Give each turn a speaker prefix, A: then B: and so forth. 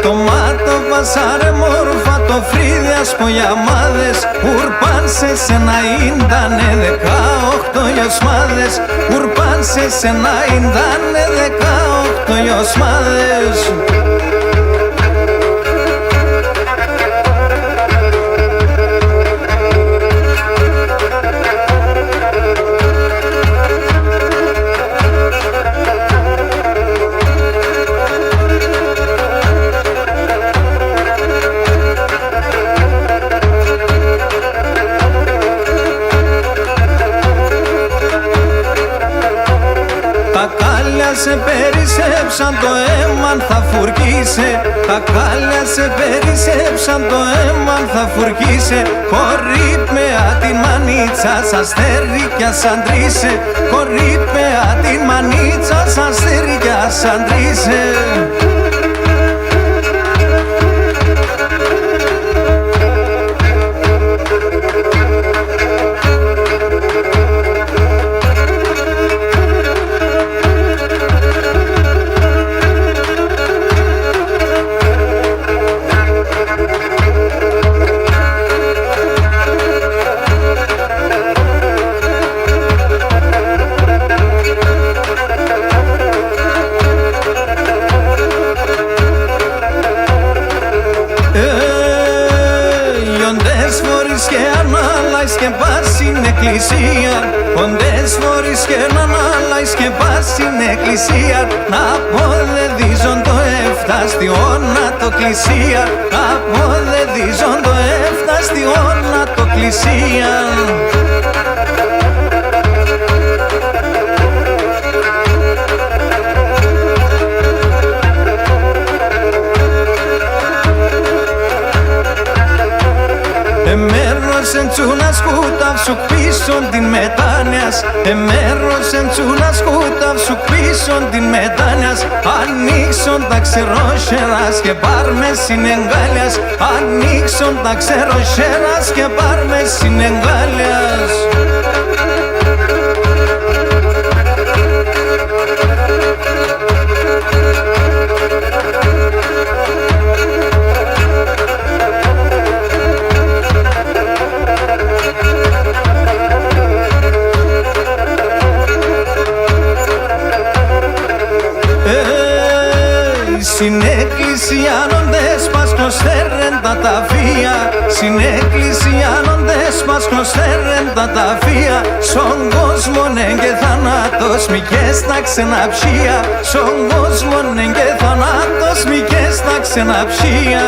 A: Το μάτο βασάρε μόρφα το φρύδιας πογιαμάδες. Ουρπάνσε σε να ίντανε 18 γιοσμάδες. Ουρπάνσε σε να ίντανε 18 γιοσμάδες. Τα κάλια σε περισσέψαν, το αίμα θα φουρκίσε. Τα κάλια σε περισσέψαν, το αίμα θα φουρκίσε. Χορύπαια την μανίτσα σας αστέρια σαν τρίσε. Χορύπαια την μανίτσα σας αστέρια σαν τρίσε. Και ανάλαεις και πας στην εκκλησία. Ποντές φορείς και ανάλαεις και πας στην εκκλησία. Να αποδεδίζον το εφταστιώνα το κλησία. Να αποδεδίζον το εφταστιώνα το κλησία. Εμέρωσεν τσούνα σκούταυσου πίσον την μετάνοιας. Εμέρωσεν τσούνα σκούταυσου πίσον την μετάνοιας. Ανοίξον τα ξερόσχερας και πάρμε συνεγκάλιας. Ανοίξον τα ξερόσχερας και πάρμε συνεγκάλιας. Συνεκκλησιάνοντες πας κλωστέρεν τα ταφεία. Συνεκκλησιάνοντες πας κλωστέρεν τα ταφεία. Στον κόσμον εν και θανάτος μη και στα ξεναψία. Στον κόσμον εν και θανάτος μη και στα ξεναψία.